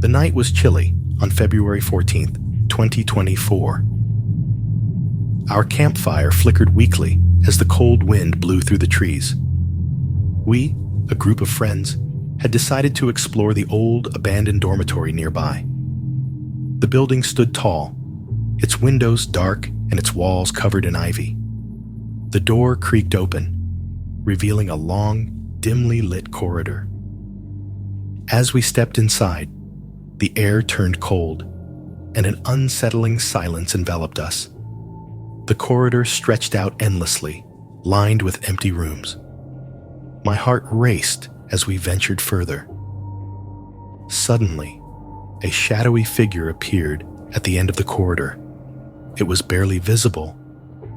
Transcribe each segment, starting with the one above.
The night was chilly on February 14th, 2024. Our campfire flickered weakly as the cold wind blew through the trees. We, a group of friends, had decided to explore the old, abandoned dormitory nearby. The building stood tall, its windows dark and its walls covered in ivy. The door creaked open, revealing a long, dimly lit corridor. As we stepped inside, the air turned cold, and an unsettling silence enveloped us. The corridor stretched out endlessly, lined with empty rooms. My heart raced as we ventured further. Suddenly, a shadowy figure appeared at the end of the corridor. It was barely visible,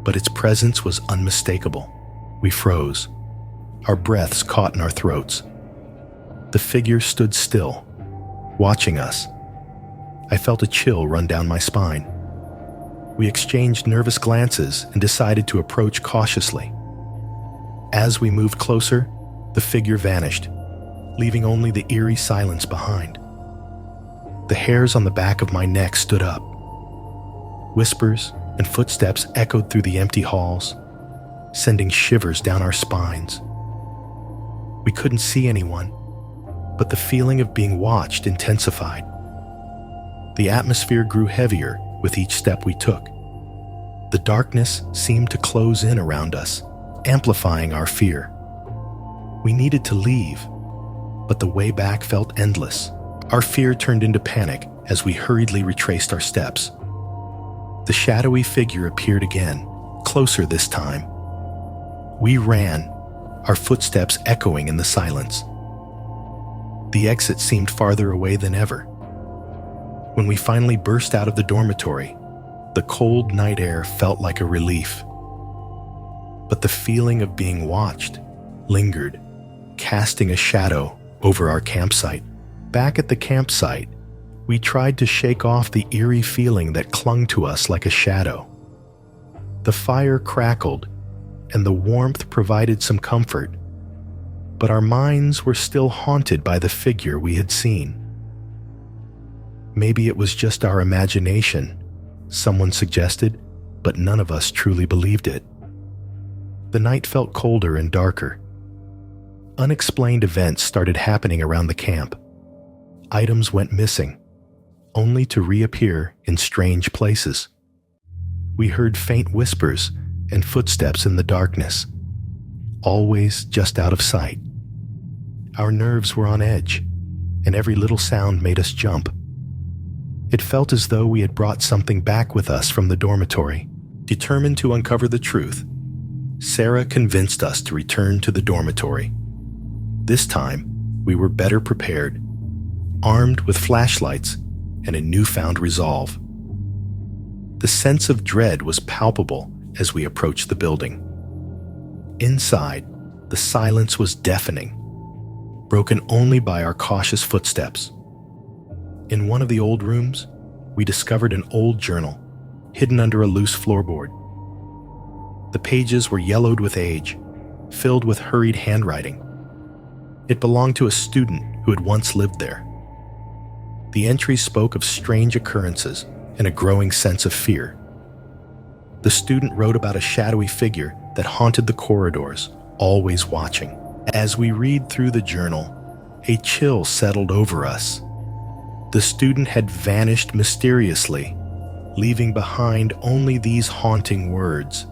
but its presence was unmistakable. We froze, our breaths caught in our throats. The figure stood still, watching us. I felt a chill run down my spine. We exchanged nervous glances and decided to approach cautiously. As we moved closer, the figure vanished, leaving only the eerie silence behind. The hairs on the back of my neck stood up. Whispers and footsteps echoed through the empty halls, sending shivers down our spines. We couldn't see anyone, but the feeling of being watched intensified. The atmosphere grew heavier with each step we took. The darkness seemed to close in around us, amplifying our fear. We needed to leave, but the way back felt endless. Our fear turned into panic as we hurriedly retraced our steps. The shadowy figure appeared again, closer this time. We ran, our footsteps echoing in the silence. The exit seemed farther away than ever. When we finally burst out of the dormitory, the cold night air felt like a relief. But the feeling of being watched lingered, casting a shadow over our campsite. Back at the campsite, we tried to shake off the eerie feeling that clung to us like a shadow. The fire crackled, and the warmth provided some comfort, but our minds were still haunted by the figure we had seen. Maybe it was just our imagination, someone suggested, but none of us truly believed it. The night felt colder and darker. Unexplained events started happening around the camp. Items went missing, only to reappear in strange places. We heard faint whispers and footsteps in the darkness, always just out of sight. Our nerves were on edge, and every little sound made us jump. It felt as though we had brought something back with us from the dormitory. Determined to uncover the truth, Sarah convinced us to return to the dormitory. This time, we were better prepared, armed with flashlights and a newfound resolve. The sense of dread was palpable as we approached the building. Inside, the silence was deafening, broken only by our cautious footsteps. In one of the old rooms, we discovered an old journal hidden under a loose floorboard. The pages were yellowed with age, filled with hurried handwriting. It belonged to a student who had once lived there. The entries spoke of strange occurrences and a growing sense of fear. The student wrote about a shadowy figure that haunted the corridors, always watching. As we read through the journal, a chill settled over us. The student had vanished mysteriously, leaving behind only these haunting words.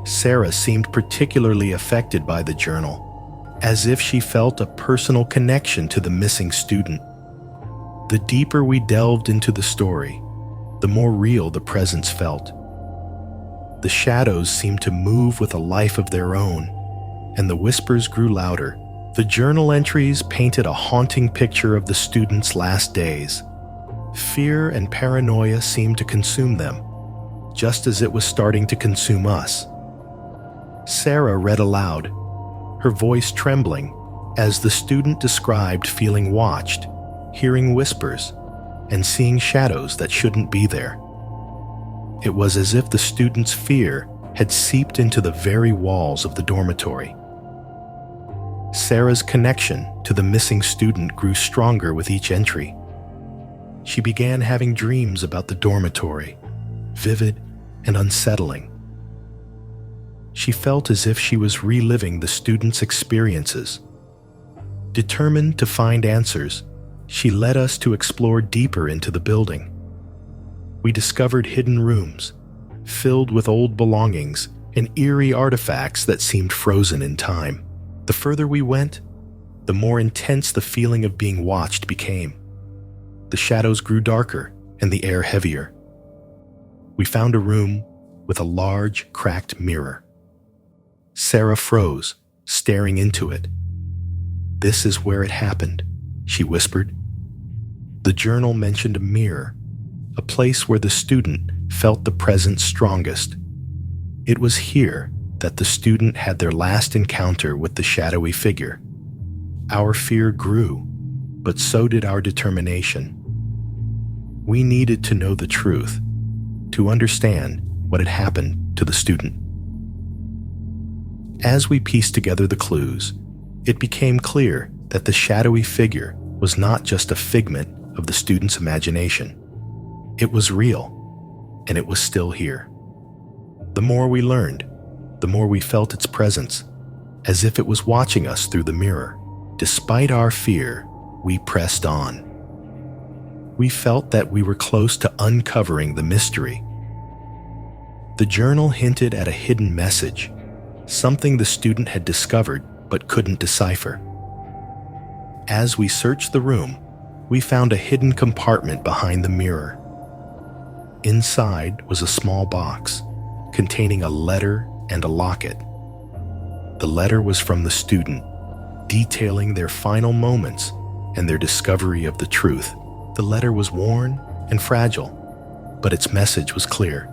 Sarah seemed particularly affected by the journal, as if she felt a personal connection to the missing student. The deeper we delved into the story, the more real the presence felt. The shadows seemed to move with a life of their own, and the whispers grew louder. The journal entries painted a haunting picture of the student's last days. Fear and paranoia seemed to consume them, just as it was starting to consume us. Sarah read aloud, her voice trembling, as the student described feeling watched, hearing whispers, and seeing shadows that shouldn't be there. It was as if the student's fear had seeped into the very walls of the dormitory. Sarah's connection to the missing student grew stronger with each entry. she began having dreams about the dormitory, vivid and unsettling. She felt as if she was reliving the students' experiences. Determined to find answers, she led us to explore deeper into the building. We discovered hidden rooms, filled with old belongings and eerie artifacts that seemed frozen in time. The further we went, the more intense the feeling of being watched became. The shadows grew darker and the air heavier. We found a room with a large, cracked mirror. Sarah froze, staring into it. "This is where it happened," she whispered. The journal mentioned a mirror, a place where the student felt the presence strongest. It was here that the student had their last encounter with the shadowy figure. Our fear grew, but so did our determination. We needed to know the truth, to understand what had happened to the student. As we pieced together the clues, it became clear that the shadowy figure was not just a figment of the student's imagination. It was real, and it was still here. The more we learned, the more we felt its presence, as if it was watching us through the mirror. Despite our fear, we pressed on. We felt that we were close to uncovering the mystery. The journal hinted at a hidden message, something the student had discovered but couldn't decipher. As we searched the room, we found a hidden compartment behind the mirror. Inside was a small box containing a letter and a locket. The letter was from the student, detailing their final moments and their discovery of the truth. The letter was worn and fragile, but its message was clear.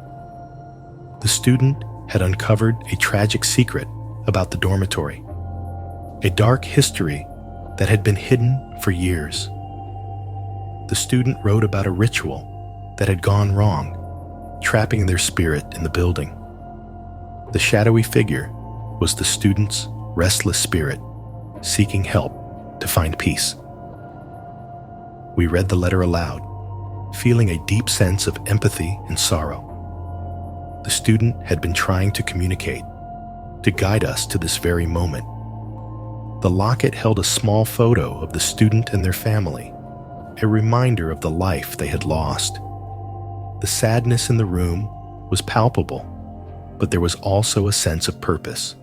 The student had uncovered a tragic secret about the dormitory, a dark history that had been hidden for years. The student wrote about a ritual that had gone wrong, trapping their spirit in the building. The shadowy figure was the student's restless spirit, seeking help to find peace. We read the letter aloud, feeling a deep sense of empathy and sorrow. The student had been trying to communicate, to guide us to this very moment. The locket held a small photo of the student and their family, a reminder of the life they had lost. The sadness in the room was palpable, but there was also a sense of purpose.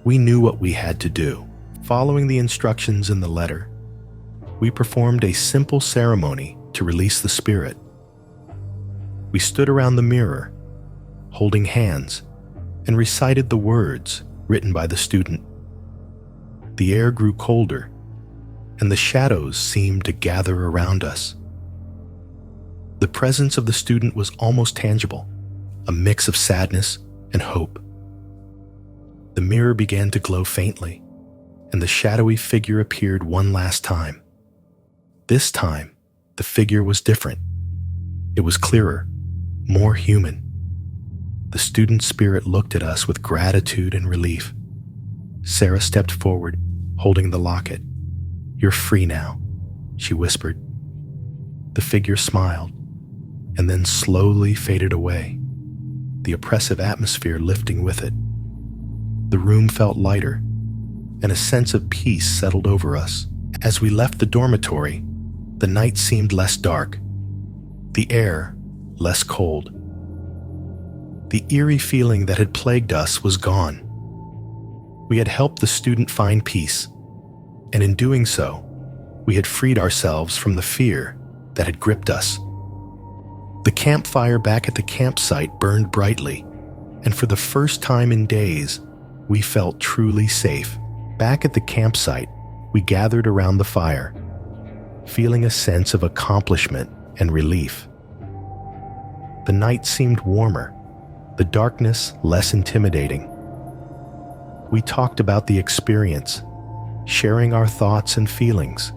We knew what we had to do. Following the instructions in the letter, we performed a simple ceremony to release the spirit. We stood around the mirror, holding hands, and recited the words written by the student. The air grew colder, and the shadows seemed to gather around us. The presence of the student was almost tangible, a mix of sadness and hope. The mirror began to glow faintly, and the shadowy figure appeared one last time. This time, the figure was different. It was clearer, more human. The student's spirit looked at us with gratitude and relief. Sarah stepped forward, holding the locket. "You're free now," she whispered. The figure smiled, and then slowly faded away, the oppressive atmosphere lifting with it. The room felt lighter, and a sense of peace settled over us. As we left the dormitory, the night seemed less dark, the air less cold. The eerie feeling that had plagued us was gone. We had helped the student find peace, and in doing so, we had freed ourselves from the fear that had gripped us. The campfire back at the campsite burned brightly, and for the first time in days, we felt truly safe. Back at the campsite, we gathered around the fire, feeling a sense of accomplishment and relief. The night seemed warmer, the darkness less intimidating. We talked about the experience, sharing our thoughts and feelings.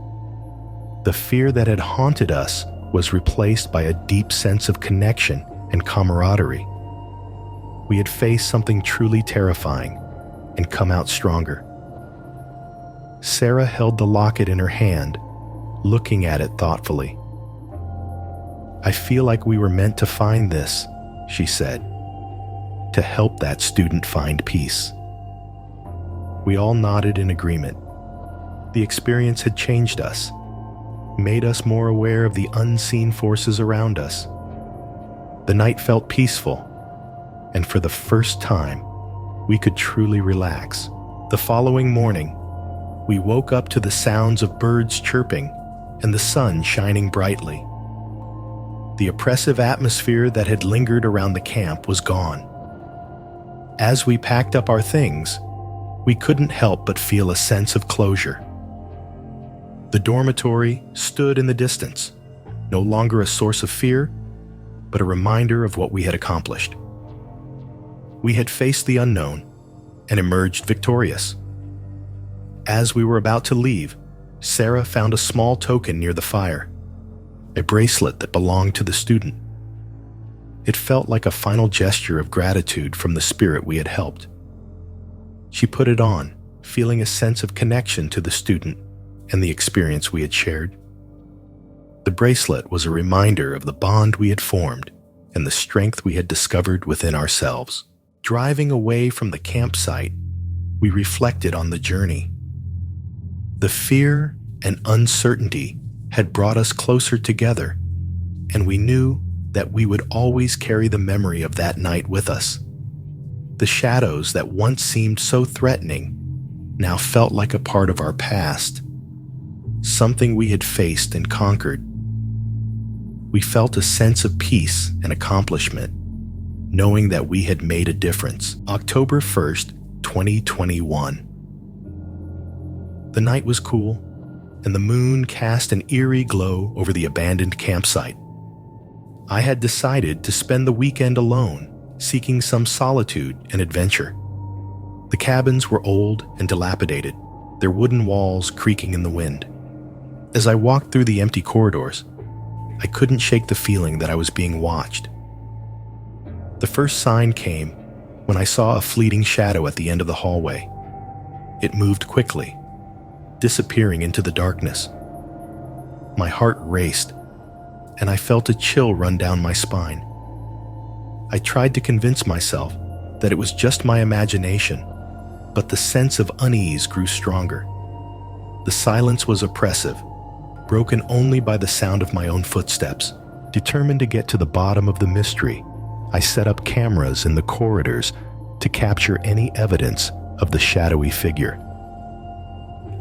The fear that had haunted us was replaced by a deep sense of connection and camaraderie. We had faced something truly terrifying and come out stronger. Sarah held the locket in her hand, looking at it thoughtfully. "I feel like we were meant to find this," she said, "to help that student find peace." We all nodded in agreement. The experience had changed us, made us more aware of the unseen forces around us. The night felt peaceful, and for the first time, we could truly relax. The following morning, we woke up to the sounds of birds chirping and the sun shining brightly. The oppressive atmosphere that had lingered around the camp was gone. As we packed up our things, we couldn't help but feel a sense of closure. The dormitory stood in the distance, no longer a source of fear, but a reminder of what we had accomplished. We had faced the unknown and emerged victorious. As we were about to leave, Sarah found a small token near the fire, a bracelet that belonged to the student. It felt like a final gesture of gratitude from the spirit we had helped. She put it on, feeling a sense of connection to the student and the experience we had shared. The bracelet was a reminder of the bond we had formed and the strength we had discovered within ourselves. Driving away from the campsite, we reflected on the journey. The fear and uncertainty had brought us closer together, and we knew that we would always carry the memory of that night with us. The shadows that once seemed so threatening now felt like a part of our past, something we had faced and conquered. We felt a sense of peace and accomplishment, knowing that we had made a difference. October 1st, 2021. The night was cool, and the moon cast an eerie glow over the abandoned campsite. I had decided to spend the weekend alone, seeking some solitude and adventure. The cabins were old and dilapidated, their wooden walls creaking in the wind. As I walked through the empty corridors, I couldn't shake the feeling that I was being watched. The first sign came when I saw a fleeting shadow at the end of the hallway. It moved quickly, disappearing into the darkness. My heart raced, and I felt a chill run down my spine. I tried to convince myself that it was just my imagination, but the sense of unease grew stronger. The silence was oppressive, broken only by the sound of my own footsteps. Determined to get to the bottom of the mystery, I set up cameras in the corridors to capture any evidence of the shadowy figure.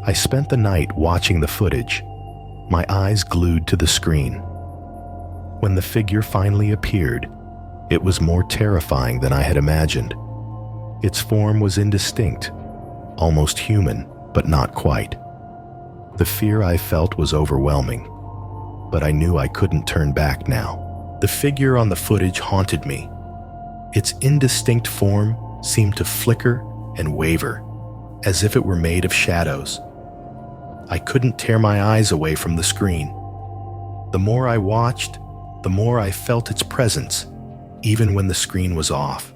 I spent the night watching the footage, my eyes glued to the screen. When the figure finally appeared, it was more terrifying than I had imagined. Its form was indistinct, almost human, but not quite. The fear I felt was overwhelming, but I knew I couldn't turn back now. The figure on the footage haunted me. Its indistinct form seemed to flicker and waver, as if it were made of shadows. I couldn't tear my eyes away from the screen. The more I watched, the more I felt its presence, even when the screen was off.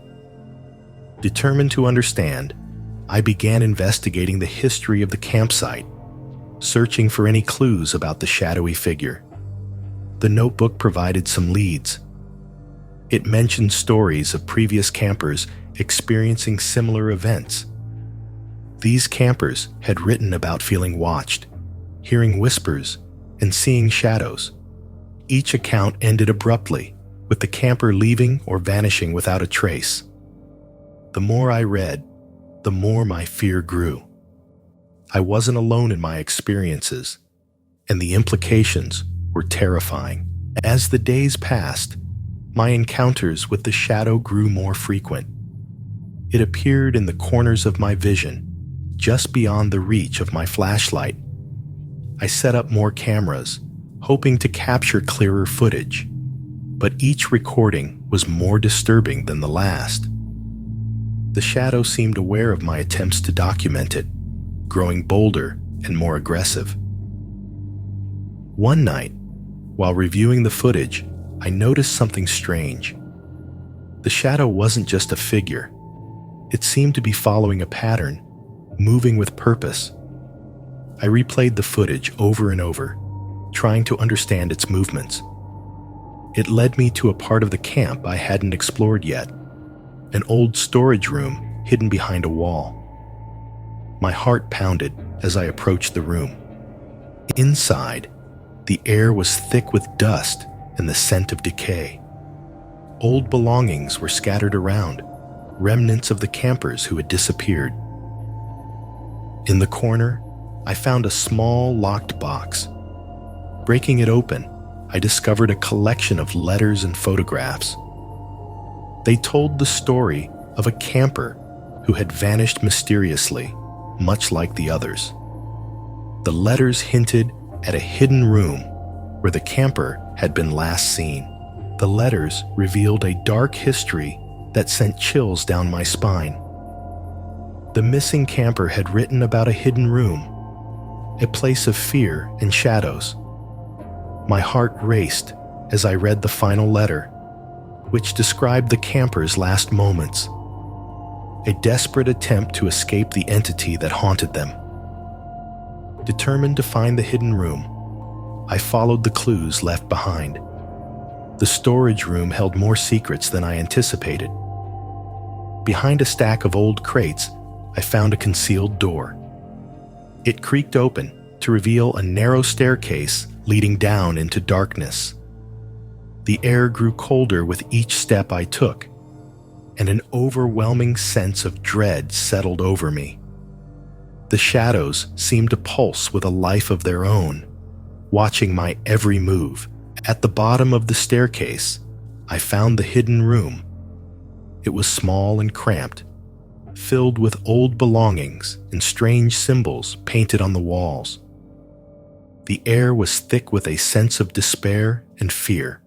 Determined to understand, I began investigating the history of the campsite, searching for any clues about the shadowy figure. The notebook provided some leads. It mentioned stories of previous campers experiencing similar events. These campers had written about feeling watched, hearing whispers, and seeing shadows. Each account ended abruptly, with the camper leaving or vanishing without a trace. The more I read, the more my fear grew. I wasn't alone in my experiences, and the implications were terrifying. As the days passed, my encounters with the shadow grew more frequent. It appeared in the corners of my vision, just beyond the reach of my flashlight. I set up more cameras, hoping to capture clearer footage, but each recording was more disturbing than the last. The shadow seemed aware of my attempts to document it, growing bolder and more aggressive. One night, while reviewing the footage, I noticed something strange. The shadow wasn't just a figure. It seemed to be following a pattern, moving with purpose. I replayed the footage over and over, trying to understand its movements. It led me to a part of the camp I hadn't explored yet, an old storage room hidden behind a wall. My heart pounded as I approached the room. Inside, the air was thick with dust and the scent of decay. Old belongings were scattered around, remnants of the campers who had disappeared. In the corner, I found a small locked box. Breaking it open, I discovered a collection of letters and photographs. They told the story of a camper who had vanished mysteriously, much like the others. The letters hinted at a hidden room where the camper had been last seen. The letters revealed a dark history that sent chills down my spine. The missing camper had written about a hidden room, a place of fear and shadows. My heart raced as I read the final letter, which described the camper's last moments, a desperate attempt to escape the entity that haunted them. Determined to find the hidden room, I followed the clues left behind. The storage room held more secrets than I anticipated. Behind a stack of old crates, I found a concealed door. It creaked open to reveal a narrow staircase leading down into darkness. The air grew colder with each step I took, and an overwhelming sense of dread settled over me. The shadows seemed to pulse with a life of their own, watching my every move. At the bottom of the staircase, I found the hidden room. It was small and cramped, filled with old belongings and strange symbols painted on the walls. The air was thick with a sense of despair and fear.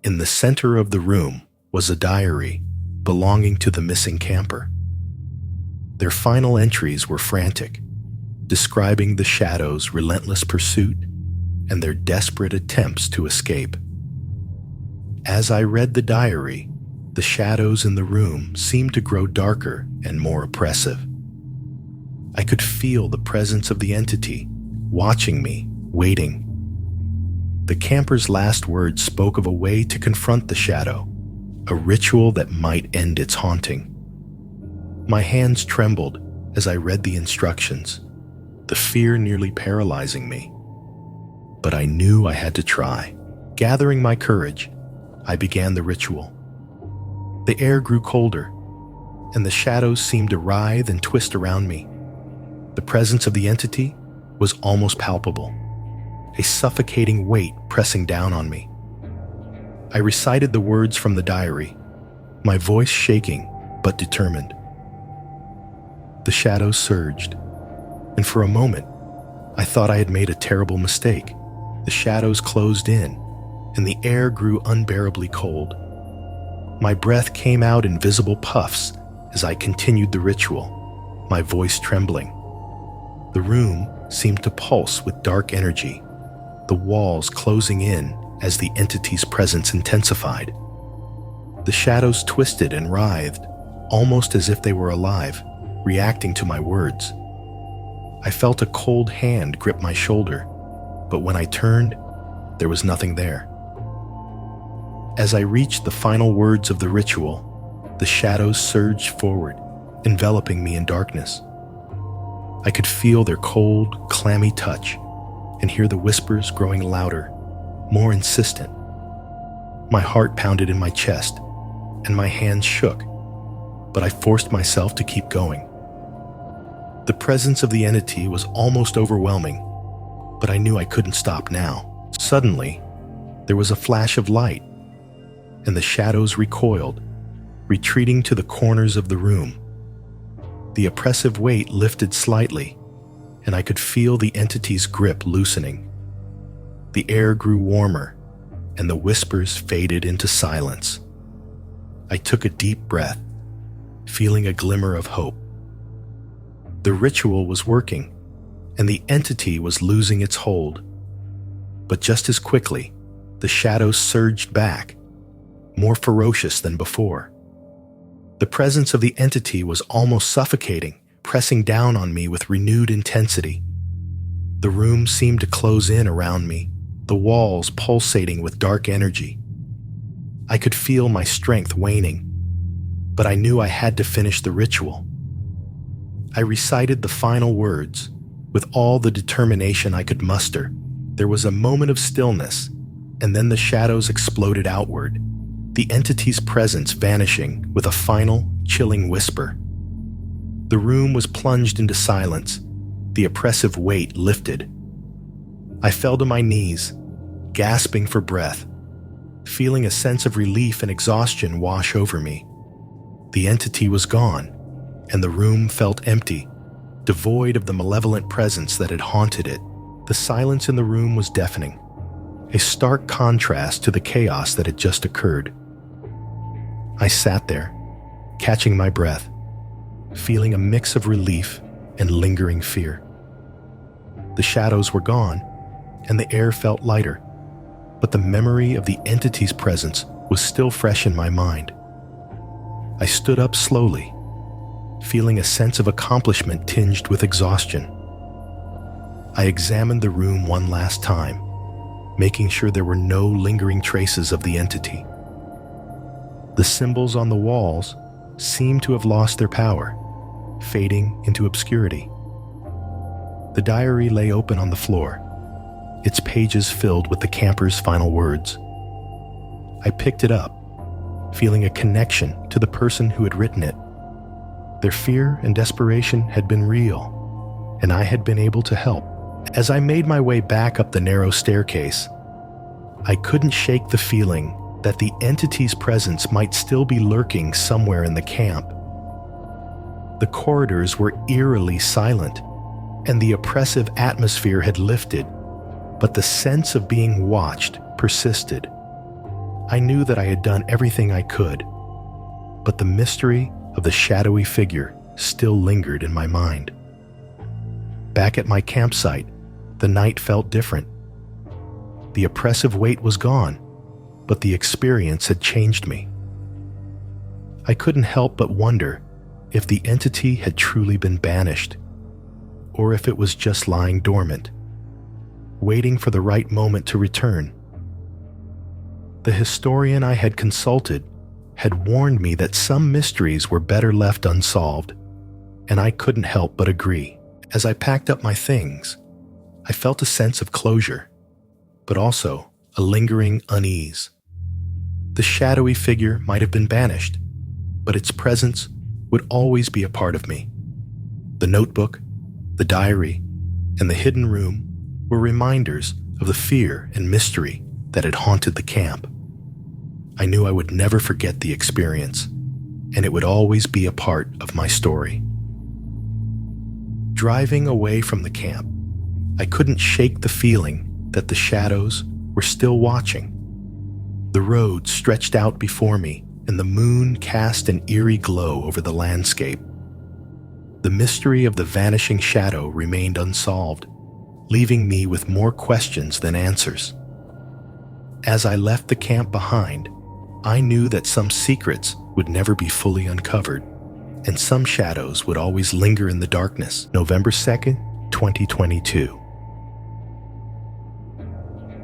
In the center of the room was a diary belonging to the missing camper. Their final entries were frantic, describing the shadows' relentless pursuit and their desperate attempts to escape. As I read the diary, the shadows in the room seemed to grow darker and more oppressive. I could feel the presence of the entity, watching me, waiting. The camper's last words spoke of a way to confront the shadow, a ritual that might end its haunting. My hands trembled as I read the instructions, the fear nearly paralyzing me. But I knew I had to try. Gathering my courage, I began the ritual. The air grew colder, and the shadows seemed to writhe and twist around me. The presence of the entity was almost palpable, a suffocating weight pressing down on me. I recited the words from the diary, my voice shaking but determined. The shadows surged, and for a moment, I thought I had made a terrible mistake. The shadows closed in, and the air grew unbearably cold. My breath came out in visible puffs as I continued the ritual, my voice trembling. The room seemed to pulse with dark energy, the walls closing in as the entity's presence intensified. The shadows twisted and writhed, almost as if they were alive, reacting to my words. I felt a cold hand grip my shoulder, but when I turned, there was nothing there. As I reached the final words of the ritual, the shadows surged forward, enveloping me in darkness. I could feel their cold, clammy touch and hear the whispers growing louder, more insistent. My heart pounded in my chest and my hands shook, but I forced myself to keep going. The presence of the entity was almost overwhelming, but I knew I couldn't stop now. Suddenly, there was a flash of light, and the shadows recoiled, retreating to the corners of the room. The oppressive weight lifted slightly, and I could feel the entity's grip loosening. The air grew warmer, and the whispers faded into silence. I took a deep breath, feeling a glimmer of hope. The ritual was working, and the entity was losing its hold. But just as quickly, the shadows surged back, more ferocious than before. The presence of the entity was almost suffocating, pressing down on me with renewed intensity. The room seemed to close in around me, the walls pulsating with dark energy. I could feel my strength waning, but I knew I had to finish the ritual. I recited the final words with all the determination I could muster. There was a moment of stillness, and then the shadows exploded outward, the entity's presence vanishing with a final, chilling whisper. The room was plunged into silence, the oppressive weight lifted. I fell to my knees, gasping for breath, feeling a sense of relief and exhaustion wash over me. The entity was gone, and the room felt empty, devoid of the malevolent presence that had haunted it. The silence in the room was deafening, a stark contrast to the chaos that had just occurred. I sat there, catching my breath, feeling a mix of relief and lingering fear. The shadows were gone, and the air felt lighter, but the memory of the entity's presence was still fresh in my mind. I stood up slowly, feeling a sense of accomplishment tinged with exhaustion. I examined the room one last time, making sure there were no lingering traces of the entity. The symbols on the walls seemed to have lost their power, fading into obscurity. The diary lay open on the floor, its pages filled with the camper's final words. I picked it up, feeling a connection to the person who had written it. Their fear and desperation had been real, and I had been able to help. As I made my way back up the narrow staircase, I couldn't shake the feeling that the entity's presence might still be lurking somewhere in the camp. The corridors were eerily silent, and the oppressive atmosphere had lifted, but the sense of being watched persisted. I knew that I had done everything I could, but the mystery of the shadowy figure still lingered in my mind. Back at my campsite, the night felt different. The oppressive weight was gone, but the experience had changed me. I couldn't help but wonder if the entity had truly been banished, or if it was just lying dormant, waiting for the right moment to return. The historian I had consulted had warned me that some mysteries were better left unsolved, and I couldn't help but agree. As I packed up my things, I felt a sense of closure, but also a lingering unease. The shadowy figure might have been banished, but its presence would always be a part of me. The notebook, the diary, and the hidden room were reminders of the fear and mystery that had haunted the camp. I knew I would never forget the experience, and it would always be a part of my story. Driving away from the camp, I couldn't shake the feeling that the shadows were still watching. The road stretched out before me, and the moon cast an eerie glow over the landscape. The mystery of the vanishing shadow remained unsolved, leaving me with more questions than answers. As I left the camp behind, I knew that some secrets would never be fully uncovered, and some shadows would always linger in the darkness. November 2nd, 2022.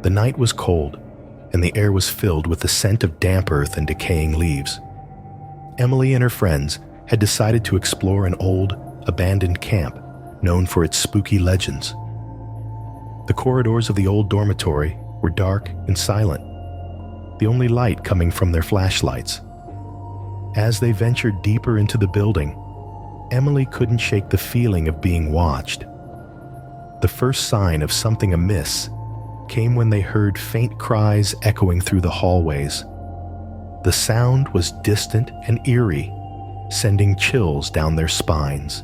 The night was cold, and the air was filled with the scent of damp earth and decaying leaves. Emily and her friends had decided to explore an old, abandoned camp known for its spooky legends. The corridors of the old dormitory were dark and silent, the only light coming from their flashlights. As they ventured deeper into the building, Emily couldn't shake the feeling of being watched. The first sign of something amiss came when they heard faint cries echoing through the hallways. The sound was distant and eerie, sending chills down their spines.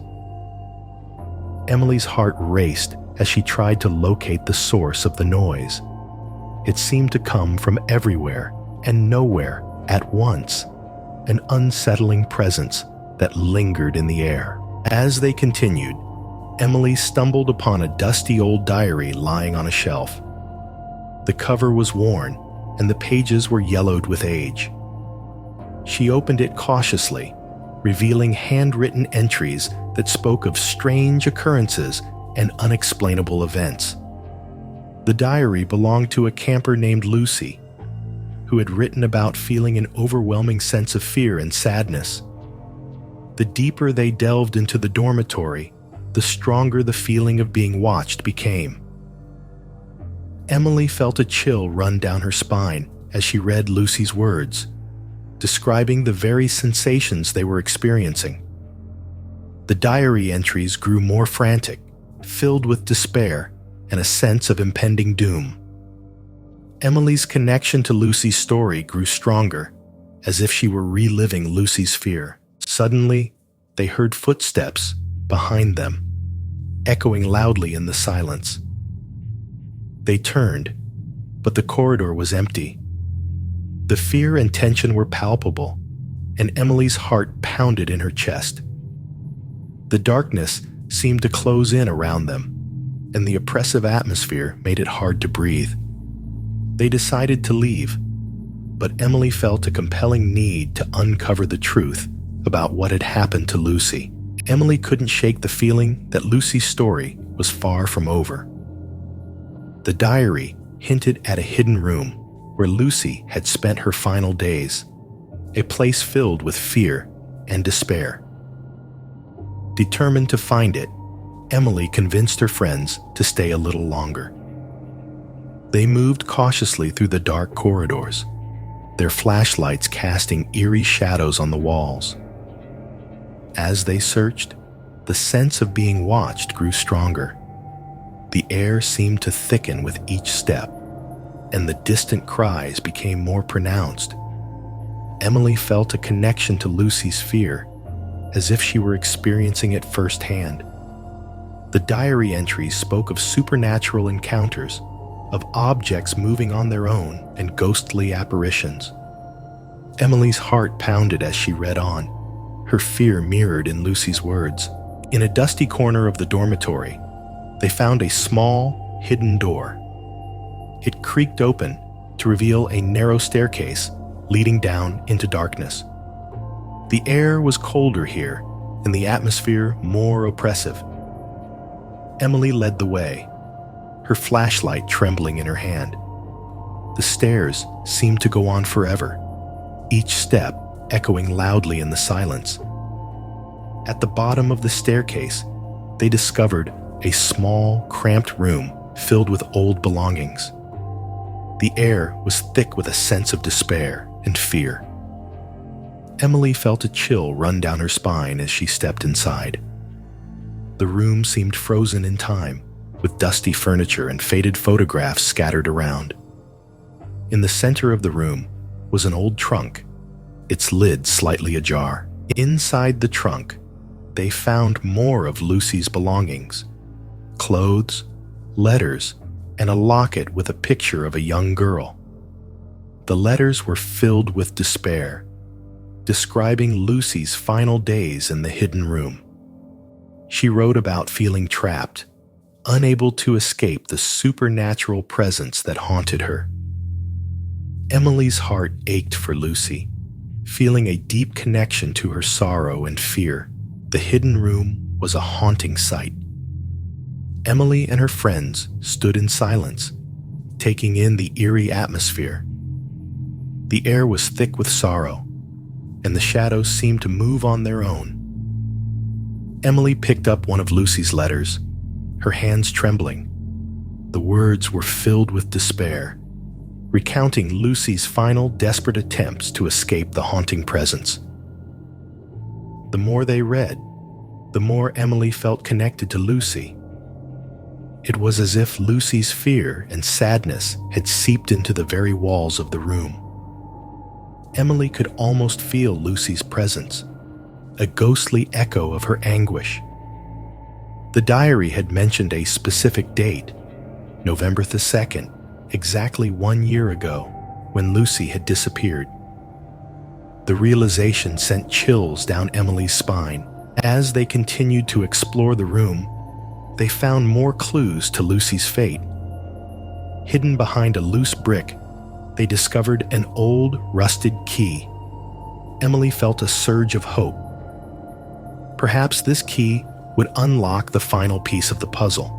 Emily's heart raced as she tried to locate the source of the noise. It seemed to come from everywhere and nowhere at once, an unsettling presence that lingered in the air. As they continued, Emily stumbled upon a dusty old diary lying on a shelf. The cover was worn, and the pages were yellowed with age. She opened it cautiously, revealing handwritten entries that spoke of strange occurrences and unexplainable events. The diary belonged to a camper named Lucy, who had written about feeling an overwhelming sense of fear and sadness. The deeper they delved into the dormitory, the stronger the feeling of being watched became. Emily felt a chill run down her spine as she read Lucy's words, describing the very sensations they were experiencing. The diary entries grew more frantic, filled with despair and a sense of impending doom. Emily's connection to Lucy's story grew stronger, as if she were reliving Lucy's fear. Suddenly, they heard footsteps behind them, echoing loudly in the silence. They turned, but the corridor was empty. The fear and tension were palpable, and Emily's heart pounded in her chest. The darkness seemed to close in around them, and the oppressive atmosphere made it hard to breathe. They decided to leave, but Emily felt a compelling need to uncover the truth about what had happened to Lucy. Emily couldn't shake the feeling that Lucy's story was far from over. The diary hinted at a hidden room where Lucy had spent her final days, a place filled with fear and despair. Determined to find it, Emily convinced her friends to stay a little longer. They moved cautiously through the dark corridors, their flashlights casting eerie shadows on the walls. As they searched, the sense of being watched grew stronger. The air seemed to thicken with each step, and the distant cries became more pronounced. Emily felt a connection to Lucy's fear, as if she were experiencing it firsthand. The diary entries spoke of supernatural encounters, of objects moving on their own and ghostly apparitions. Emily's heart pounded as she read on, her fear mirrored in Lucy's words. In a dusty corner of the dormitory, they found a small, hidden door. It creaked open to reveal a narrow staircase leading down into darkness. The air was colder here, and the atmosphere more oppressive. Emily led the way, her flashlight trembling in her hand. The stairs seemed to go on forever, each step echoing loudly in the silence. At the bottom of the staircase, they discovered a small, cramped room filled with old belongings. The air was thick with a sense of despair and fear. Emily felt a chill run down her spine as she stepped inside. The room seemed frozen in time, with dusty furniture and faded photographs scattered around. In the center of the room was an old trunk, its lid slightly ajar. Inside the trunk, they found more of Lucy's belongings: clothes, letters, and a locket with a picture of a young girl. The letters were filled with despair, describing Lucy's final days in the hidden room. She wrote about feeling trapped, unable to escape the supernatural presence that haunted her. Emily's heart ached for Lucy, feeling a deep connection to her sorrow and fear. The hidden room was a haunting sight. Emily and her friends stood in silence, taking in the eerie atmosphere. The air was thick with sorrow, and the shadows seemed to move on their own. Emily picked up one of Lucy's letters, her hands trembling. The words were filled with despair, recounting Lucy's final desperate attempts to escape the haunting presence. The more they read, the more Emily felt connected to Lucy. It was as if Lucy's fear and sadness had seeped into the very walls of the room. Emily could almost feel Lucy's presence, a ghostly echo of her anguish. The diary had mentioned a specific date, November the 2nd, exactly 1 year ago, when Lucy had disappeared. The realization sent chills down Emily's spine. As they continued to explore the room, they found more clues to Lucy's fate. Hidden behind a loose brick, they discovered an old, rusted key. Emily felt a surge of hope. Perhaps this key would unlock the final piece of the puzzle.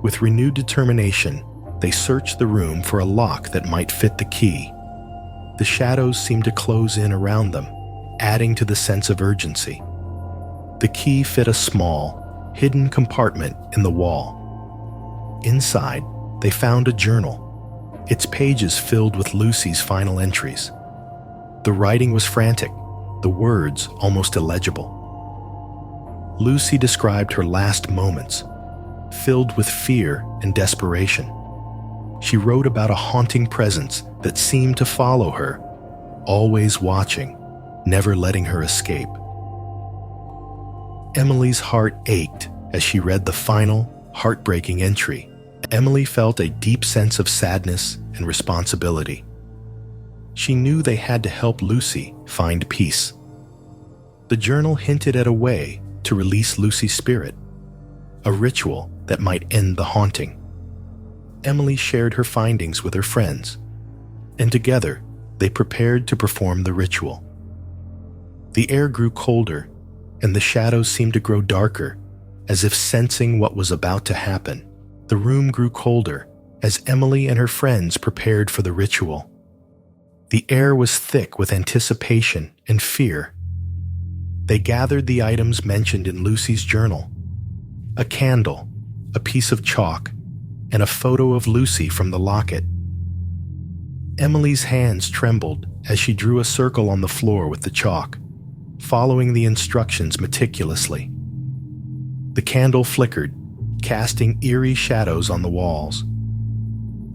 With renewed determination, they searched the room for a lock that might fit the key. The shadows seemed to close in around them, adding to the sense of urgency. The key fit a small, hidden compartment in the wall. Inside, they found a journal, its pages filled with Lucy's final entries. The writing was frantic, the words almost illegible. Lucy described her last moments, filled with fear and desperation. She wrote about a haunting presence that seemed to follow her, always watching, never letting her escape. Emily's heart ached as she read the final, heartbreaking entry. Emily felt a deep sense of sadness and responsibility. She knew they had to help Lucy find peace. The journal hinted at a way to release Lucy's spirit, a ritual that might end the haunting. Emily shared her findings with her friends, and together they prepared to perform the ritual. The air grew colder, and the shadows seemed to grow darker, as if sensing what was about to happen. The room grew colder as Emily and her friends prepared for the ritual. The air was thick with anticipation and fear. They gathered the items mentioned in Lucy's journal: a candle, a piece of chalk, and a photo of Lucy from the locket. Emily's hands trembled as she drew a circle on the floor with the chalk, following the instructions meticulously. The candle flickered, casting eerie shadows on the walls.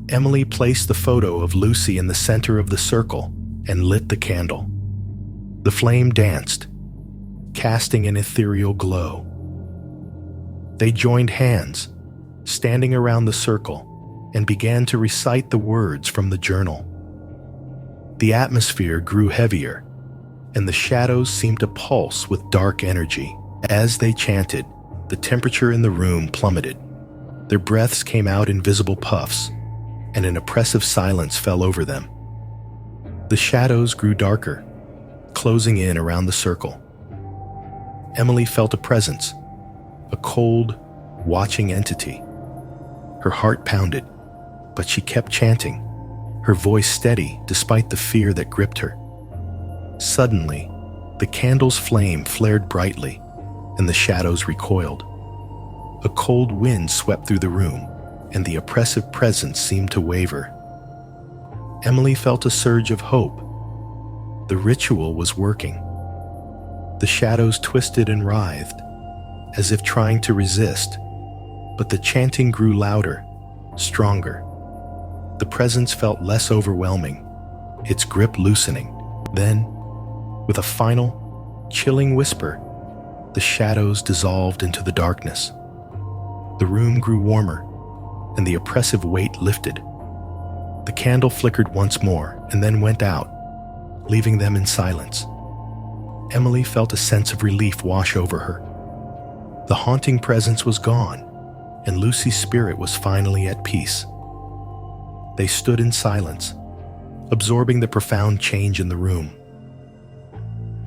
Emily placed the photo of Lucy in the center of the circle and lit the candle. The flame danced, casting an ethereal glow. They joined hands, standing around the circle, and began to recite the words from the journal. The atmosphere grew heavier, and the shadows seemed to pulse with dark energy. As they chanted, the temperature in the room plummeted. Their breaths came out in visible puffs, and an oppressive silence fell over them. The shadows grew darker, closing in around the circle. Emily felt a presence, a cold, watching entity. Her heart pounded, but she kept chanting, her voice steady despite the fear that gripped her. Suddenly, the candle's flame flared brightly, and the shadows recoiled. A cold wind swept through the room, and the oppressive presence seemed to waver. Emily felt a surge of hope. The ritual was working. The shadows twisted and writhed, as if trying to resist, but the chanting grew louder, stronger. The presence felt less overwhelming, its grip loosening. Then, with a final, chilling whisper, the shadows dissolved into the darkness. The room grew warmer, and the oppressive weight lifted. The candle flickered once more and then went out, leaving them in silence. Emily felt a sense of relief wash over her. The haunting presence was gone, and Lucy's spirit was finally at peace. They stood in silence, absorbing the profound change in the room.